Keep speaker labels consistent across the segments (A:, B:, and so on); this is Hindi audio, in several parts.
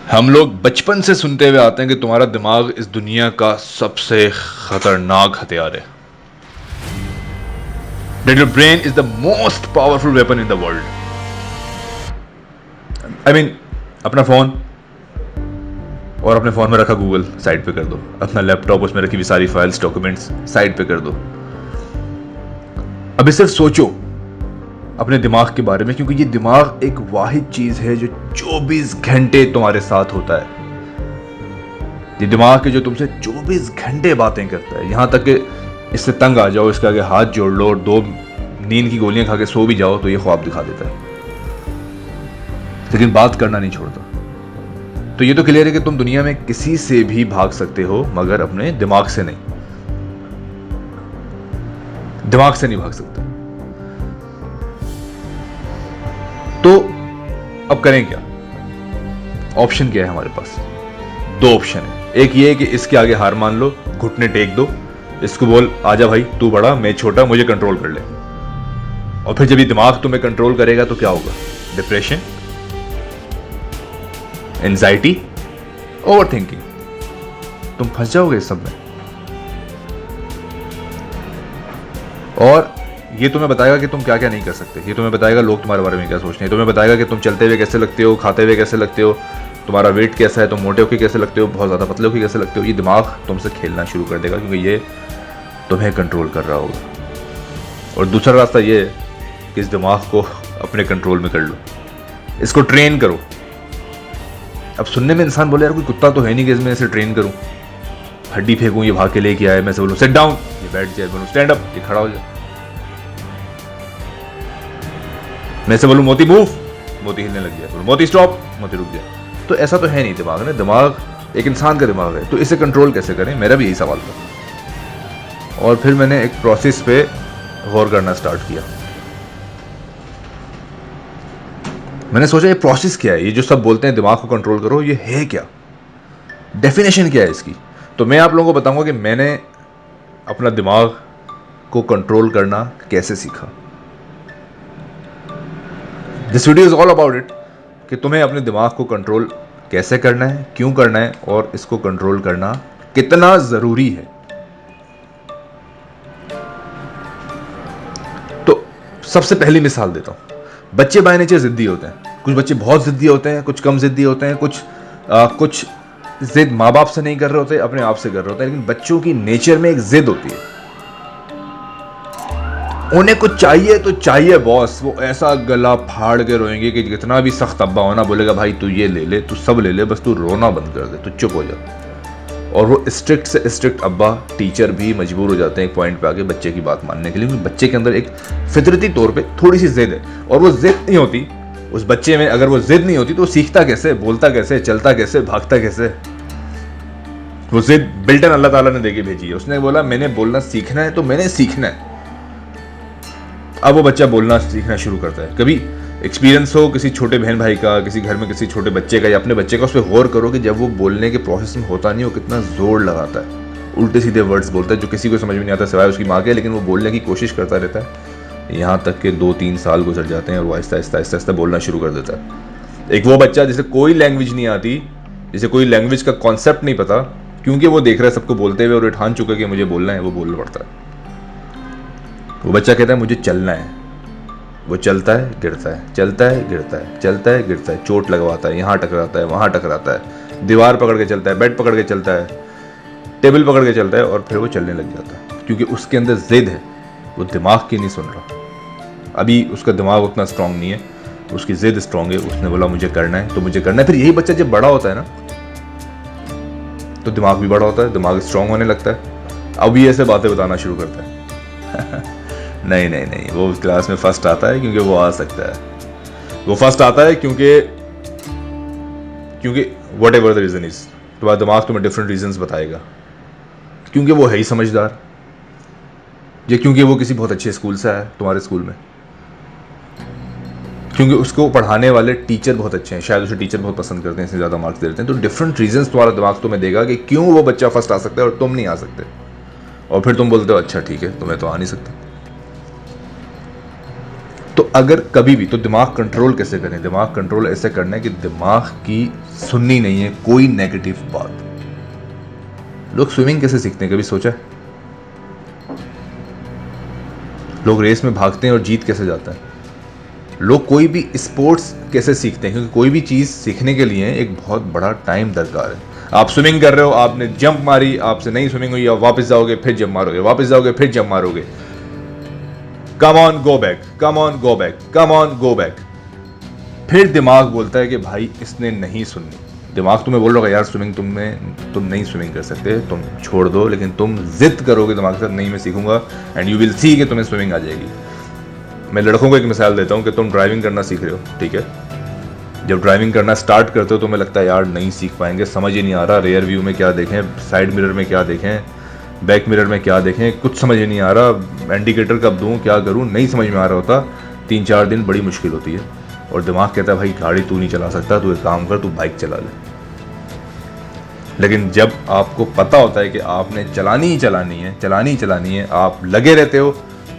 A: हम लोग बचपन से सुनते हुए आते हैं कि तुम्हारा दिमाग इस दुनिया का सबसे खतरनाक हथियार है. That your brain is the most powerful weapon in the world. I mean, अपना फोन और अपने फोन में रखा गूगल साइड पे कर दो, अपना लैपटॉप उसमें रखी हुई सारी फाइल्स डॉक्यूमेंट्स साइड पे कर दो. अभी सिर्फ सोचो अपने दिमाग के बारे में, क्योंकि ये दिमाग एक वाहिद चीज है जो 24 घंटे तुम्हारे साथ होता है. ये दिमाग है जो तुमसे 24 घंटे बातें करता है. यहां तक कि इससे तंग आ जाओ, इसके आगे हाथ जोड़ लो और 2 नींद की गोलियां खा के सो भी जाओ तो ये ख्वाब दिखा देता है, लेकिन बात करना नहीं छोड़ता. तो ये तो क्लियर है कि तुम दुनिया में किसी से भी भाग सकते हो, मगर अपने दिमाग से नहीं. दिमाग से नहीं भाग सकते. तो अब करें क्या? ऑप्शन क्या है हमारे पास? 2 ऑप्शन है. एक ये है कि इसके आगे हार मान लो, घुटने टेक दो, इसको बोल आजा भाई, तू बड़ा मैं छोटा, मुझे कंट्रोल कर ले. और फिर जब ये दिमाग तुम्हें कंट्रोल करेगा तो क्या होगा? Depression, anxiety, over thinking. तुम फंस जाओगे इस सब में. और ये तुम्हें बताएगा कि तुम क्या क्या नहीं कर सकते. ये तुम्हें बताएगा लोग तुम्हारे बारे में क्या सोचते हैं. तुम्हें बताएगा कि तुम चलते हुए कैसे लगते हो, खाते हुए कैसे लगते हो, तुम्हारा वेट कैसा है, तुम मोटे होकर कैसे लगते हो, बहुत ज़्यादा पतले होकर कैसे लगते हो. ये दिमाग तुमसे खेलना शुरू कर देगा, क्योंकि ये तुम्हें कंट्रोल कर रहा होगा. और दूसरा रास्ता ये है कि इस दिमाग को अपने कंट्रोल में कर लो, इसको ट्रेन करो. अब सुनने में इंसान बोले यार कोई कुत्ता तो है नहीं कि इसमें इसे ट्रेन करूं. हड्डी फेंकूं, ये भाग के लेके आए, मैं से बोलूं सिट डाउन, ये बैठ जाए, बोलूं स्टैंड अप, ये खड़ा हो जाए. मैं से बोलूं मोती मूव, मोती हिलने लग गया, बोलूं मोती स्टॉप, मोती रुक गया. तो ऐसा तो है नहीं दिमाग ने. दिमाग एक इंसान का दिमाग है, तो इसे कंट्रोल कैसे करें, मेरा भी यही सवाल था. और फिर मैंने एक प्रोसेस पे गौर करना स्टार्ट किया. मैंने सोचा ये प्रोसेस क्या है, ये जो सब बोलते हैं दिमाग को कंट्रोल करो, ये है क्या, डेफिनेशन क्या है इसकी. तो मैं आप लोगों को बताऊंगा कि मैंने अपना दिमाग को कंट्रोल करना कैसे सीखा. This video is all about it, कि तुम्हें अपने दिमाग को कंट्रोल कैसे करना है, क्यों करना है, और इसको कंट्रोल करना कितना जरूरी है. तो सबसे पहली मिसाल देता हूं. बच्चे बाय नेचर जिद्दी होते हैं. कुछ बच्चे बहुत जिद्दी होते हैं, कुछ कम जिद्दी होते हैं, कुछ जिद माँ बाप से नहीं कर रहे होते, अपने आप से कर रहे होते हैं. लेकिन बच्चों की नेचर में एक जिद होती है. उन्हें कुछ चाहिए तो चाहिए बॉस. वो ऐसा गला फाड़ के रोएंगे कि जितना भी सख्त अब्बा होना बोलेगा भाई तू ये ले ले, तू सब ले ले, बस तू रोना बंद कर दे, तू चुप हो जा. और वो स्ट्रिक्ट से स्ट्रिक्ट अब्बा टीचर भी मजबूर हो जाते हैं एक पॉइंट पे आके बच्चे की बात मानने के लिए, क्योंकि बच्चे के अंदर एक फितरती तौर पे थोड़ी सी जिद है. और वो जिद नहीं होती उस बच्चे में, अगर वो जिद नहीं होती तो सीखता कैसे, बोलता कैसे, चलता कैसे, भागता कैसे. वो जिद बिल्टन अल्लाह ताला ने देके भेजी है. उसने बोला मैंने बोलना सीखना है तो मैंने सीखना है. अब वो बच्चा बोलना सीखना शुरू करता है. कभी एक्सपीरियंस हो किसी छोटे बहन भाई का, किसी घर में किसी छोटे बच्चे का या अपने बच्चे का, उस पर गौर करो कि जब वो बोलने के प्रोसेस में होता नहीं, वो कितना जोर लगाता है, उल्टे सीधे वर्ड्स बोलता है जो किसी को समझ में नहीं आता सिवाय उसकी माँ के, लेकिन वो बोलने की कोशिश करता रहता है. यहाँ तक कि 2-3 साल गुजर जाते हैं और वो आहिस्ता आहिस्ता आहिस्ता आहिस्ता बोलना शुरू कर देता है. एक वो बच्चा जिसे कोई लैंग्वेज नहीं आती, जिसे कोई लैंग्वेज का कॉन्सेप्ट नहीं पता, क्योंकि वो देख रहा है सबको बोलते हुए और ठान चुका कि मुझे बोलना है, वो बोलना पड़ता है. वो बच्चा कहता है मुझे चलना है. वो चलता है गिरता है, चलता है गिरता है, चलता है गिरता है, चोट लगवाता है, यहाँ टकराता है, वहाँ टकराता है, दीवार पकड़ के चलता है, बेड पकड़ के चलता है, टेबल पकड़ के चलता है, और फिर वो चलने लग जाता है. क्योंकि उसके अंदर जिद है, वो दिमाग की नहीं सुन रहा. अभी उसका दिमाग उतना स्ट्रांग नहीं है, उसकी जिद स्ट्रांग है. उसने बोला मुझे करना है तो मुझे करना है. फिर यही बच्चा जब बड़ा होता है ना, तो दिमाग भी बड़ा होता है, दिमाग स्ट्रांग होने लगता है. अब ये ऐसे बातें बताना शुरू करता है. नहीं नहीं नहीं, वो उस क्लास में फर्स्ट आता है क्योंकि वो आ सकता है. वो फर्स्ट आता है क्योंकि whatever the reason is, तुम्हारा दिमाग तुम्हें डिफरेंट रीजंस बताएगा. क्योंकि वो है ही समझदार, या क्योंकि वो किसी बहुत अच्छे स्कूल से आया तुम्हारे स्कूल में, क्योंकि उसको पढ़ाने वाले टीचर बहुत अच्छे हैं, शायद उसे टीचर बहुत पसंद करते हैं इसलिए ज़्यादा मार्क्स दे देते हैं. तो डिफरेंट रीजंस तुम्हारा दिमाग तुम्हें देगा कि क्यों वो बच्चा फर्स्ट आ सकता है और तुम नहीं आ सकते. और फिर तुम बोलते हो अच्छा ठीक है तुम्हें तो आ नहीं सकता. तो अगर कभी भी, तो दिमाग कंट्रोल कैसे करें? दिमाग कंट्रोल ऐसे करना है कि दिमाग की सुननी नहीं है कोई नेगेटिव बात। लोग स्विमिंग कैसे सीखते हैं, कभी सोचा है? लोग रेस में भागते हैं और जीत कैसे जाता है? लोग कोई भी स्पोर्ट्स कैसे सीखते हैं? क्योंकि कोई भी चीज़ सीखने के लिए एक बहुत बड़ा टाइम दरकार है। आप स्विमिंग कर रहे हो, आपने जंप मारी, आपसे नहीं स्विमिंग हुई, आप वापस जाओगे, फिर जंप मारोगे, वापस जाओगे, फिर जंप मारोगे। Come on go back, come on go back, come on go back. फिर दिमाग बोलता है कि भाई इसने नहीं सुननी। दिमाग तुम्हें बोल रहा है यार स्विमिंग तुम नहीं स्विमिंग कर सकते, तुम छोड़ दो, लेकिन तुम जिद करोगे दिमाग के साथ, नहीं मैं सीखूंगा, एंड यू विल सी कि तुम्हें स्विमिंग आ जाएगी। मैं लड़कों को एक मिसाल देता हूँ कि तुम ड्राइविंग करना सीख रहे हो, ठीक है? जब ड्राइविंग करना स्टार्ट करते हो तो तुम्हें लगता है यार नहीं सीख पाएंगे, समझ ही नहीं आ रहा, रेयर व्यू में क्या देखें, साइड मिरर में क्या देखें, बैक मिरर में क्या देखें, कुछ समझ ही नहीं आ रहा, इंडिकेटर कब दूं, क्या करूं, नहीं समझ में आ रहा होता। 3-4 दिन बड़ी मुश्किल होती है, और दिमाग कहता है भाई गाड़ी तू नहीं चला सकता, तू एक काम कर, तू बाइक चला ले। लेकिन जब आपको पता होता है कि आपने चलानी ही चलानी है, आप लगे रहते हो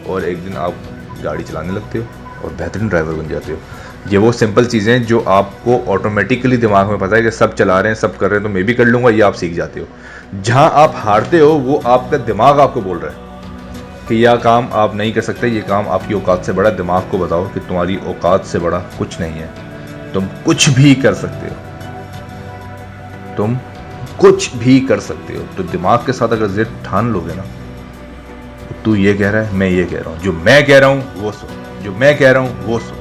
A: और एक दिन आप गाड़ी चलाने लगते हो और बेहतरीन ड्राइवर बन जाते हो। ये वो सिंपल चीज़ें जो आपको ऑटोमेटिकली दिमाग में पता है कि सब चला रहे हैं, सब कर रहे हैं, तो मैं भी कर लूँगा, ये आप सीख जाते हो। जहाँ आप हारते हो वो आपका दिमाग आपको बोल रहा है कि यह काम आप नहीं कर सकते, ये काम आपकी औकात से बड़ा। दिमाग को बताओ कि तुम्हारी औकात से बड़ा कुछ नहीं है, तुम कुछ भी कर सकते हो, तुम कुछ भी कर सकते हो। तो दिमाग के साथ अगर जिद ठान लोगे ना, तो तू ये कह रहा है, मैं ये कह रहा हूँ, जो मैं कह रहा हूँ वो सुन, जो मैं कह रहा हूँ वो सुन।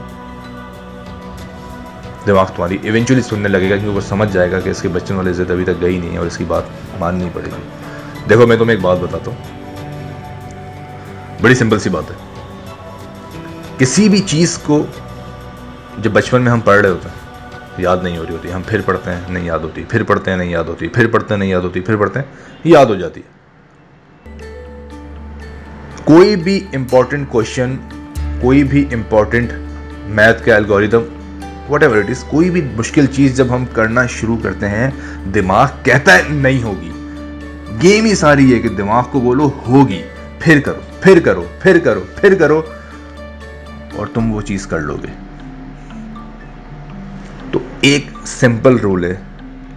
A: दिमाग तुम्हारी इवेंचुअली सुनने लगेगा, क्योंकि वो समझ जाएगा कि इसके बच्चों वाली जिद अभी तक गई नहीं है और इसकी बात माननी पड़ेगी। देखो मैं तुम्हें एक बात बताता हूँ, बड़ी सिंपल सी बात है। किसी भी चीज़ को जब बचपन में हम पढ़ रहे होते हैं, याद नहीं हो रही होती, हम फिर पढ़ते हैं, नहीं याद होती, फिर पढ़ते हैं, नहीं याद होती, फिर पढ़ते हैं, नहीं याद होती, फिर पढ़ते हैं, याद हो जाती है। कोई भी इंपॉर्टेंट क्वेश्चन, कोई भी इंपॉर्टेंट मैथ का एल्गोरिदम, व्हाटएवर इट इज, कोई भी मुश्किल चीज जब हम करना शुरू करते हैं, दिमाग कहता है नहीं होगी। गेम ही सारी है कि दिमाग को बोलो होगी, फिर करो, फिर करो, फिर करो, फिर करो, और तुम वो चीज कर लोगे। तो एक सिंपल रूल है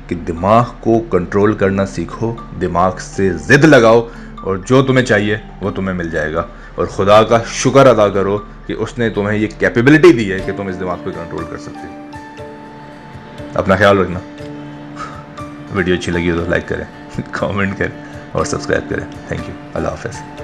A: कि दिमाग को कंट्रोल करना सीखो, दिमाग से जिद लगाओ, और जो तुम्हें चाहिए वो तुम्हें मिल जाएगा। और खुदा का शुक्र अदा करो कि उसने तुम्हें ये कैपेबिलिटी दी है कि तुम इस दिमाग को कंट्रोल कर सकते हो। अपना ख्याल रखना। वीडियो अच्छी लगी हो तो लाइक करें, कमेंट करें और सब्सक्राइब करें। Thank you. अल्लाह हाफ़िज़।